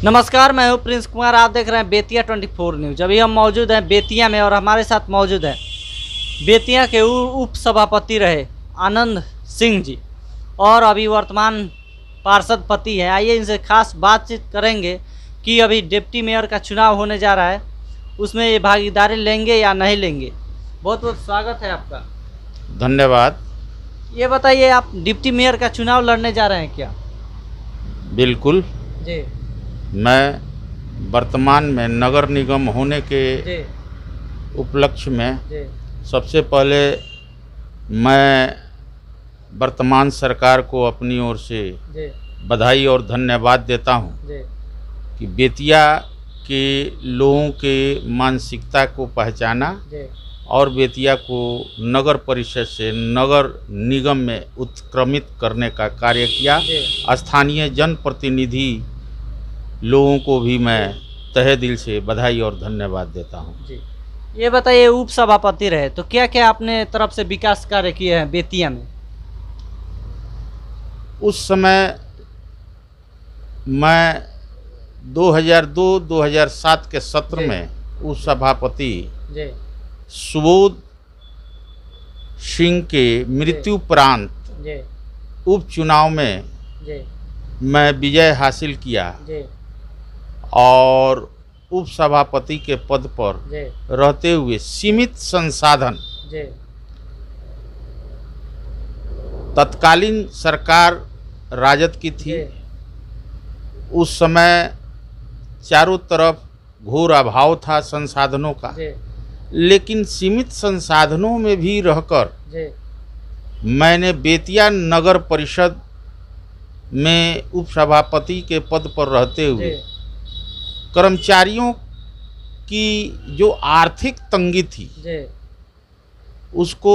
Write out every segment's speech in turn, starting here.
नमस्कार, मैं हूं प्रिंस कुमार। आप देख रहे हैं बेतिया 24 न्यूज। अभी हम मौजूद हैं बेतिया में और हमारे साथ मौजूद हैं बेतिया के उप सभापति रहे आनंद सिंह जी और अभी वर्तमान पार्षद पति हैं। आइए इनसे खास बातचीत करेंगे कि अभी डिप्टी मेयर का चुनाव होने जा रहा है, उसमें ये भागीदारी लेंगे या नहीं लेंगे। बहुत बहुत स्वागत है आपका। धन्यवाद। ये बताइए, आप डिप्टी मेयर का चुनाव लड़ने जा रहे हैं क्या? बिल्कुल जी। मैं वर्तमान में नगर निगम होने के जी। उपलक्ष्य में जी। सबसे पहले मैं वर्तमान सरकार को अपनी ओर से जी। बधाई और धन्यवाद देता हूं जी। कि बेतिया के लोगों के मानसिकता को पहचाना जी। और बेतिया को नगर परिषद से नगर निगम में उत्क्रमित करने का कार्य किया। स्थानीय जनप्रतिनिधि लोगों को भी मैं तहे दिल से बधाई और धन्यवाद देता हूं। जी। ये बताइए, उप सभापति रहे तो क्या क्या अपने तरफ से विकास कार्य किए हैं बेतिया में? उस समय मैं 2002-2007 के सत्र में उप सभापति सुबोध सिंह के मृत्युपरांत उपचुनाव में मैं विजय हासिल किया और उप सभापति के पद पर रहते हुए सीमित संसाधन तत्कालीन सरकार राजद की थी। उस समय चारों तरफ घोर अभाव था संसाधनों का, लेकिन सीमित संसाधनों में भी रहकर मैंने बेतिया नगर परिषद में उप सभापति के पद पर रहते हुए कर्मचारियों की जो आर्थिक तंगी थी उसको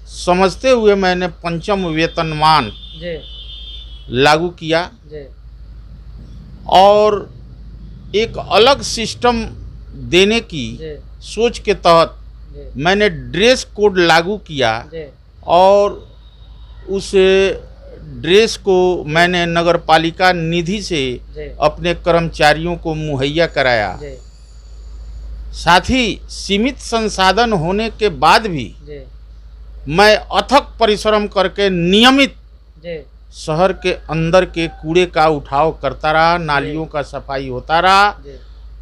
समझते हुए मैंने पंचम वेतनमान लागू किया और एक अलग सिस्टम देने की सोच के तहत मैंने ड्रेस कोड लागू किया और उस ड्रेस को मैंने नगर पालिका निधि से अपने कर्मचारियों को मुहैया कराया। साथ ही सीमित संसाधन होने के बाद भी मैं अथक परिश्रम करके नियमित शहर के अंदर के कूड़े का उठाव करता रहा, नालियों का सफाई होता रहा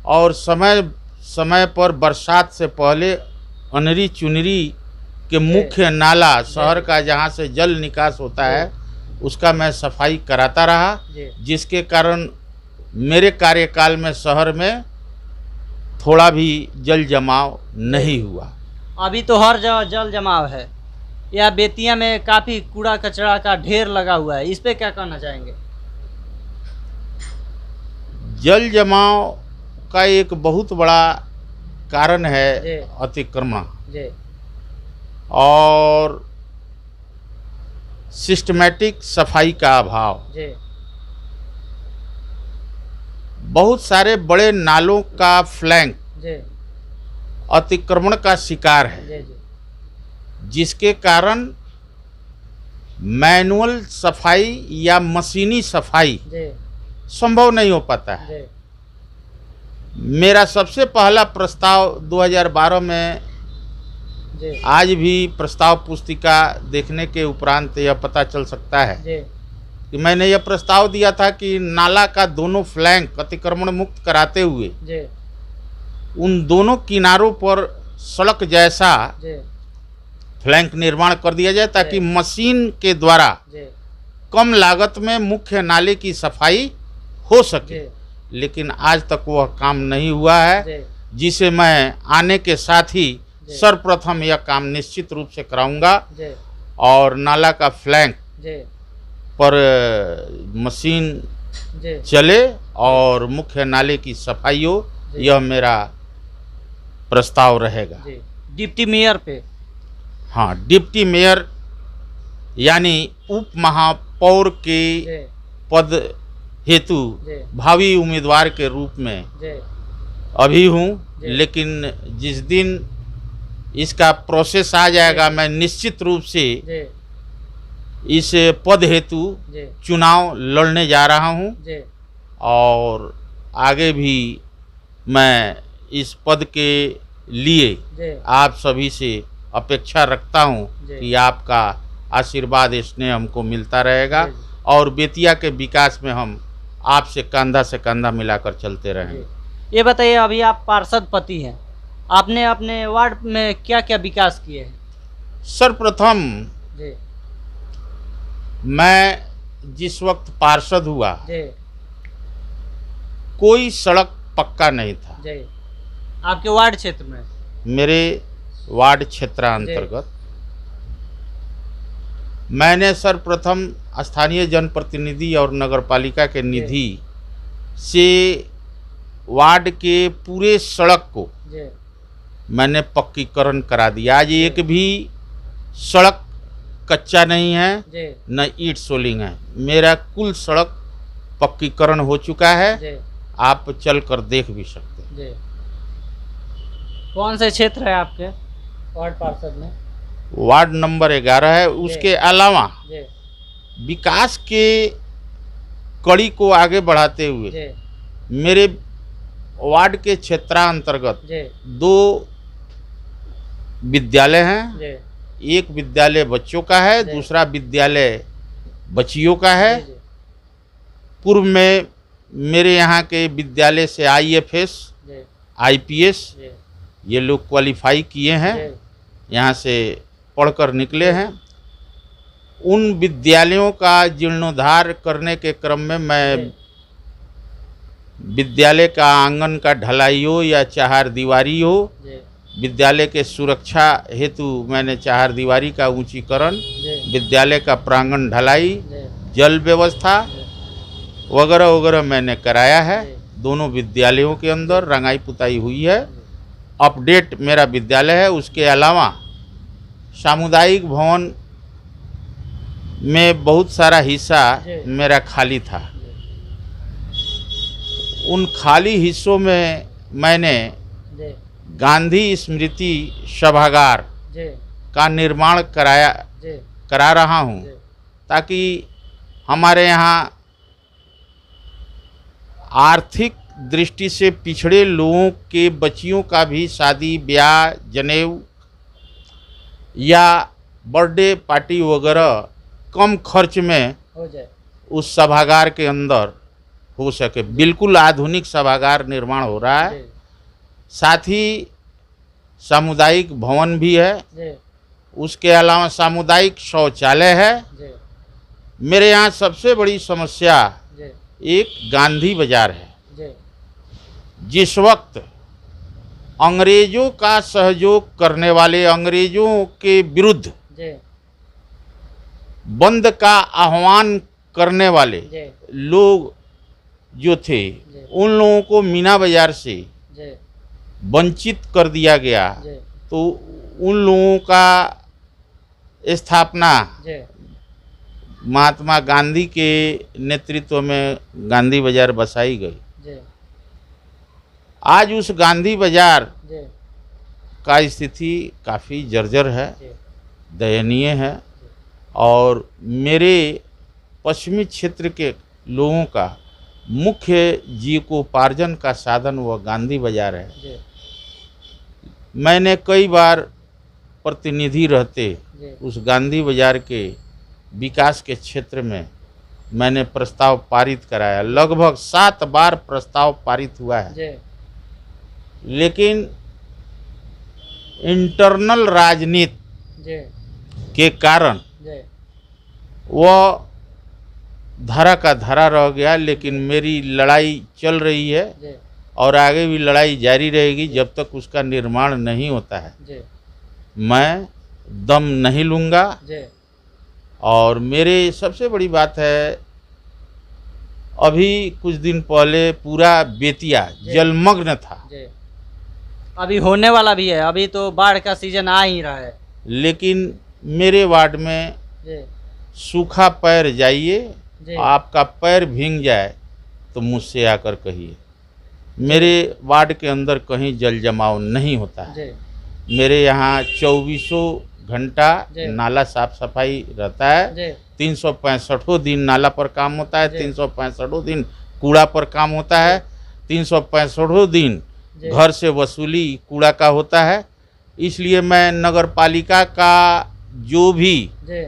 और समय समय पर बरसात से पहले अनरी चुनरी के मुख्य नाला शहर का जहाँ से जल निकास होता है उसका मैं सफाई कराता रहा, जिसके कारण मेरे कार्यकाल में शहर में थोड़ा भी जल जमाव नहीं हुआ। अभी तो हर जगह जल जमाव है, या बेतिया में काफ़ी कूड़ा कचरा का ढेर लगा हुआ है, इस पे क्या कहना चाहेंगे? जल जमाव का एक बहुत बड़ा कारण है अतिक्रमण और सिस्टमैटिक सफाई का अभाव। बहुत सारे बड़े नालों का फ्लैंक अतिक्रमण का शिकार है, जिसके कारण मैनुअल सफाई या मशीनी सफाई संभव नहीं हो पाता है। मेरा सबसे पहला प्रस्ताव 2012 में, आज भी प्रस्ताव पुस्तिका देखने के उपरांत यह पता चल सकता है कि मैंने यह प्रस्ताव दिया था कि नाला का दोनों फ्लैंक अतिक्रमण मुक्त कराते हुए उन दोनों किनारों पर सड़क जैसा फ्लैंक निर्माण कर दिया जाए ताकि मशीन के द्वारा कम लागत में मुख्य नाले की सफाई हो सके। लेकिन आज तक वह काम नहीं हुआ है, जिसे मैं आने के साथ ही सर्वप्रथम यह काम निश्चित रूप से कराऊंगा और नाला का फ्लैंक पर मशीन चले और मुख्य नाले की सफाई हो, यह मेरा प्रस्ताव रहेगा। डिप्टी मेयर पे? हाँ, डिप्टी मेयर यानी उप महापौर के पद हेतु भावी उम्मीदवार के रूप में अभी हूँ, लेकिन जिस दिन इसका प्रोसेस आ जाएगा मैं निश्चित रूप से इस पद हेतु चुनाव लड़ने जा रहा हूँ और आगे भी मैं इस पद के लिए जी आप सभी से अपेक्षा रखता हूं जी। कि आपका आशीर्वाद स्नेह हमको मिलता रहेगा जी, जी। और बेतिया के विकास में हम आपसे कंधा से कंधा मिलाकर चलते रहेंगे। ये बताइए, अभी आप पार्षद पति हैं, आपने अपने वार्ड में क्या क्या विकास किए हैं? सर्वप्रथम जी मैं जिस वक्त पार्षद हुआ जी कोई सड़क पक्का नहीं था जी। आपके वार्ड क्षेत्र में? मेरे वार्ड क्षेत्रांतर्गत। मैंने सर्वप्रथम स्थानीय जनप्रतिनिधि और नगरपालिका के निधि से वार्ड के पूरे सड़क को जी मैंने पक्कीकरण करा दिया। आज एक भी सड़क कच्चा नहीं है, जी न ईंट सोलिंग है। मेरा कुल सड़क पक्कीकरण हो चुका है, जी आप चल कर देख भी सकते हैं। जी। कौन से क्षेत्र है आपके वार्ड पार्षद में? वार्ड नंबर 11 है। उसके अलावा जी विकास के कड़ी को आगे बढ़ाते हुए जी मेरे वार्ड के क्षेत्रांतर्गत जी 2 विद्यालय हैं। जी एक विद्यालय बच्चों का है, जी। दूसरा विद्यालय बच्चियों का है। जी पूर्व में मेरे यहाँ के विद्यालय से IFS, जी IPS जी ये लोग क्वालिफाई किए हैं, जी यहाँ से पढ़कर निकले हैं। उन विद्यालयों का जीर्णोद्धार करने के क्रम में मैं जी विद्यालय का आंगन का ढलाई हो या चहारदीवारी हो, जी विद्यालय के सुरक्षा हेतु मैंने चहारदीवारी का ऊंचीकरण, जी विद्यालय का प्रांगण ढलाई, जी जल व्यवस्था वगैरह वगैरह मैंने कराया है। जी। दोनों विद्यालयों के अंदर रंगाई पुताई हुई है। अपडेट मेरा विद्यालय है। उसके अलावा सामुदायिक भवन में बहुत सारा हिस्सा जी। मेरा खाली था। उन खाली हिस्सों में मैंने जी गांधी स्मृति सभागार जी का निर्माण जी करा रहा हूं, जी ताकि हमारे यहाँ आर्थिक दृष्टि से पिछड़े लोगों के बच्चियों का भी शादी ब्याह जनेऊ या बर्थडे पार्टी वगैरह कम खर्च में हो जाए, उस सभागार के अंदर हो सके। बिल्कुल आधुनिक सभागार निर्माण हो रहा है। जी साथ ही सामुदायिक भवन भी है। जी उसके अलावा सामुदायिक शौचालय है। जी मेरे यहाँ सबसे बड़ी समस्या जी एक गांधी बाजार है। जी जिस वक्त अंग्रेजों का सहयोग करने वाले, अंग्रेजों के विरुद्ध जी बंद का आह्वान करने वाले जी लोग जो थे, उन लोगों को मीना बाजार से जी वंचित कर दिया गया। जी तो उन लोगों का स्थापना जी महात्मा गांधी के नेतृत्व में गांधी बाजार बसाई गई। जी आज उस गांधी बाजार जी का स्थिति काफ़ी जर्जर है, जी दयनीय है। और मेरे पश्चिमी क्षेत्र के लोगों का मुख्य जीविकोपार्जन का साधन वह गांधी बाजार है। जी मैंने कई बार प्रतिनिधि रहते जी उस गांधी बाजार के विकास के क्षेत्र में मैंने प्रस्ताव पारित कराया। लगभग 7 बार प्रस्ताव पारित हुआ है, जी लेकिन इंटरनल राजनीति जी के कारण जी वह धरा का धरा रह गया। लेकिन मेरी लड़ाई चल रही है जी और आगे भी लड़ाई जारी रहेगी जब तक उसका निर्माण नहीं होता है। जी मैं दम नहीं लूँगा। जी और मेरे सबसे बड़ी बात है, अभी कुछ दिन पहले पूरा बेतिया जी। जलमग्न था, जी अभी होने वाला भी है, अभी तो बाढ़ का सीजन आ ही रहा है। लेकिन मेरे वार्ड में जी सूखा पैर जाइए, जी आपका पैर भींग जाए तो मुझसे आकर कहिए। मेरे वार्ड के अंदर कहीं जल जमाव नहीं होता है। जी मेरे यहाँ 24 घंटा जी। नाला साफ सफाई रहता है। जी 365 दिन नाला पर काम होता है। जी। 365 दिन कूड़ा पर काम होता है। 365 दिन जी। घर से वसूली कूड़ा का होता है। इसलिए मैं नगर पालिका का जो भी जी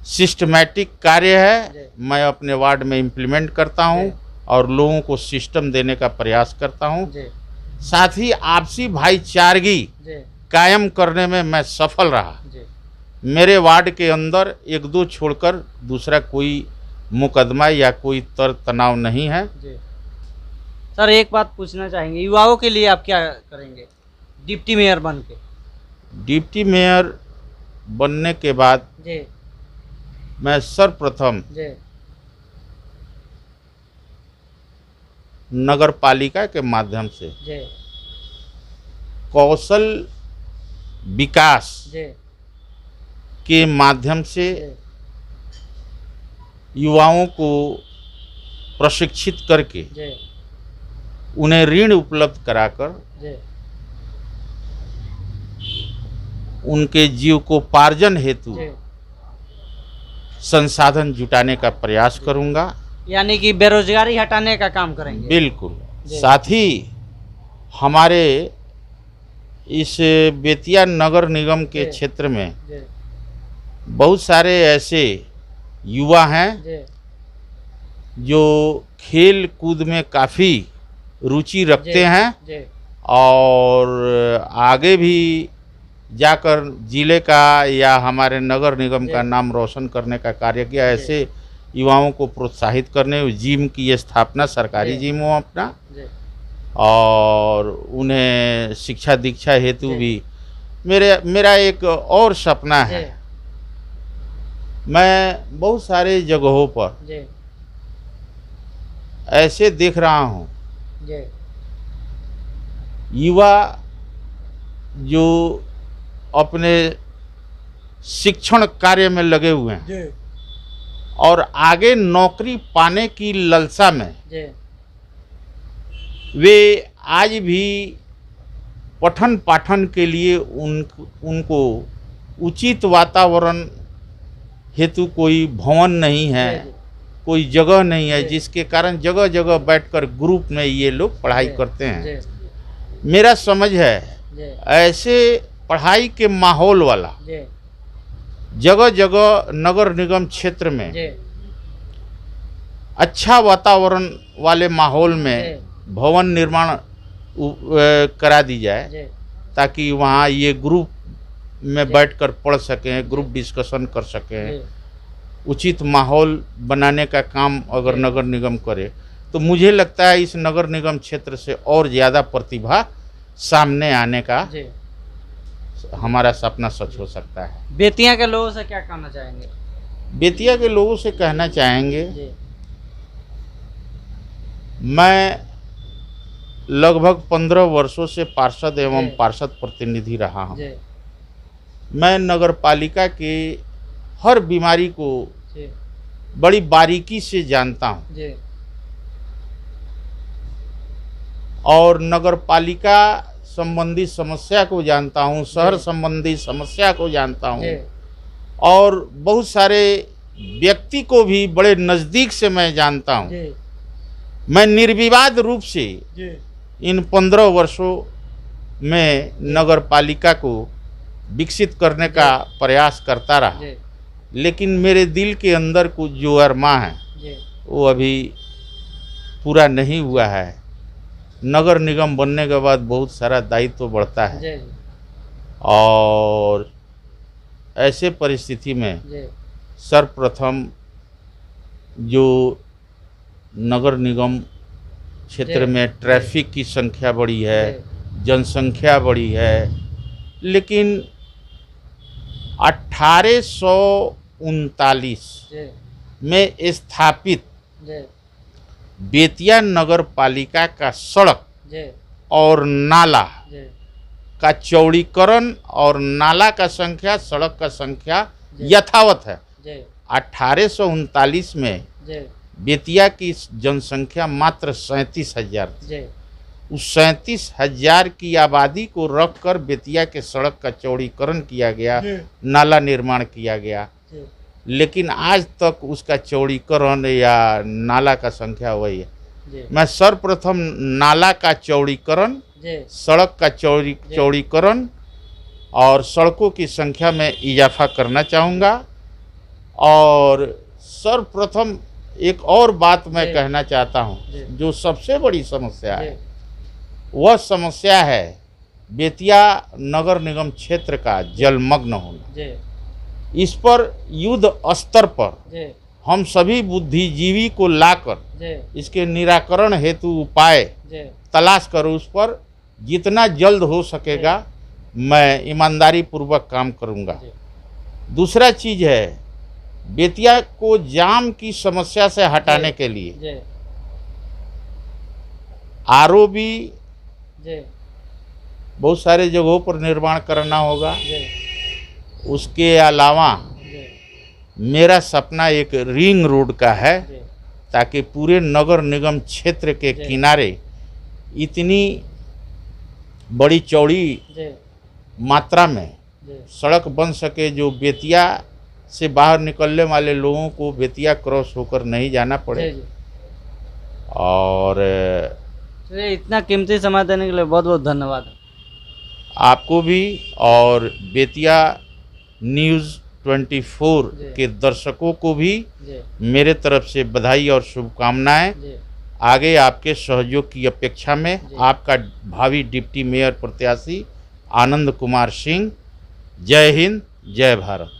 सिस्टमैटिक कार्य है जी। मैं अपने वार्ड में इम्प्लीमेंट करता हूं जी। और लोगों को सिस्टम देने का प्रयास करता हूं। जी साथ ही आपसी भाईचारगी जी कायम करने में मैं सफल रहा। जी। मेरे वार्ड के अंदर एक दो छोड़कर दूसरा कोई मुकदमा या कोई तनाव नहीं है। जी सर, एक बात पूछना चाहेंगे, युवाओं के लिए आप क्या करेंगे डिप्टी मेयर बन के? डिप्टी मेयर बनने के बाद जी मैं सर्वप्रथम जी नगर पालिका के माध्यम से जी कौशल विकास जी के माध्यम से जी युवाओं को प्रशिक्षित करके जी उन्हें ऋण उपलब्ध कराकर जी उनके जीविकोपार्जन हेतु जी। संसाधन जुटाने का प्रयास करूंगा। यानी कि बेरोजगारी हटाने का काम करेंगे। बिल्कुल। जी। साथ ही हमारे इस बेतिया नगर निगम के जी। क्षेत्र में जी बहुत सारे ऐसे युवा हैं जी जो खेल कूद में काफ़ी रुचि रखते हैं जी और आगे भी जाकर जिले का या हमारे नगर निगम का नाम रोशन करने का कार्य किया। ऐसे युवाओं को प्रोत्साहित करने, जिम की स्थापना, सरकारी जिम हो अपना, और उन्हें शिक्षा दीक्षा हेतु भी मेरा एक और सपना है। मैं बहुत सारे जगहों पर ऐसे देख रहा हूँ युवा जो अपने शिक्षण कार्य में लगे हुए हैं और आगे नौकरी पाने की लालसा में वे आज भी पठन पाठन के लिए उनको उचित वातावरण हेतु कोई भवन नहीं है, कोई जगह नहीं है, जिसके कारण जगह जगह बैठकर ग्रुप में ये लोग पढ़ाई करते हैं। मेरा समझ है ऐसे पढ़ाई के माहौल वाला जगह जगह नगर निगम क्षेत्र में अच्छा वातावरण वाले माहौल में भवन निर्माण करा दी जाए ताकि वहाँ ये ग्रुप में बैठकर पढ़ सकें, ग्रुप डिस्कशन कर सकें। उचित माहौल बनाने का काम अगर नगर निगम करे तो मुझे लगता है इस नगर निगम क्षेत्र से और ज़्यादा प्रतिभा सामने आने का हमारा सपना सच हो सकता है। बेतिया के लोगों से क्या कहना चाहेंगे? बेतिया के लोगों से कहना चाहेंगे, मैं लगभग 15 वर्षों से पार्षद एवं पार्षद प्रतिनिधि रहा हूँ। मैं नगर पालिका के हर बीमारी को बड़ी बारीकी से जानता हूँ और नगर पालिका संबंधी समस्या को जानता हूँ, शहर संबंधी समस्या को जानता हूँ और बहुत सारे व्यक्ति को भी बड़े नज़दीक से मैं जानता हूँ। मैं निर्विवाद रूप से इन 15 वर्षों में नगर पालिका को विकसित करने का प्रयास करता रहा, लेकिन मेरे दिल के अंदर कुछ जो अरमा है वो अभी पूरा नहीं हुआ है। नगर निगम बनने के बाद बहुत सारा दायित्व बढ़ता है और ऐसे परिस्थिति में सर्वप्रथम जो नगर निगम क्षेत्र में ट्रैफिक की संख्या बढ़ी है, जनसंख्या बढ़ी है, लेकिन 1839 में स्थापित बेतिया नगर पालिका का सड़क और नाला का चौड़ीकरण और नाला का संख्या, सड़क का संख्या यथावत है। 1839 में बेतिया की जनसंख्या मात्र 37,000 थी। उस 37,000 की आबादी को रखकर बेतिया के सड़क का चौड़ीकरण किया गया, नाला निर्माण किया गया, लेकिन आज तक उसका चौड़ीकरण या नाला का संख्या वही है। जी मैं सर्वप्रथम नाला का चौड़ीकरण, जी सड़क का चौड़ीकरण और सड़कों की संख्या में इजाफा करना चाहूँगा। और सर्वप्रथम एक और बात मैं जी कहना चाहता हूँ, जी जो सबसे बड़ी समस्या जी है वह समस्या है बेतिया नगर निगम क्षेत्र का जलमग्न होना। जी इस पर युद्ध स्तर पर जी हम सभी बुद्धिजीवी को लाकर जी इसके निराकरण हेतु उपाय जी तलाश कर उस पर जितना जल्द हो सकेगा मैं ईमानदारी पूर्वक काम करूंगा। जी दूसरा चीज़ है, बेतिया को जाम की समस्या से हटाने जी के लिए जी आरओबी जी बहुत सारे जगहों पर निर्माण करना होगा। जी उसके अलावा जी मेरा सपना एक रिंग रोड का है, जी ताकि पूरे नगर निगम क्षेत्र के जी किनारे इतनी बड़ी चौड़ी जी मात्रा में जी सड़क बन सके जो बेतिया से बाहर निकलने वाले लोगों को बेतिया क्रॉस होकर नहीं जाना पड़े। जी। और चलिए, इतना कीमती समय देने के लिए बहुत बहुत धन्यवाद। आपको भी और बेतिया न्यूज़ 24 जी के दर्शकों को भी जी मेरे तरफ से बधाई और शुभकामनाएं। जी आगे आपके सहयोग की अपेक्षा में जी आपका भावी डिप्टी मेयर प्रत्याशी आनंद कुमार सिंह। जय हिंद, जय भारत।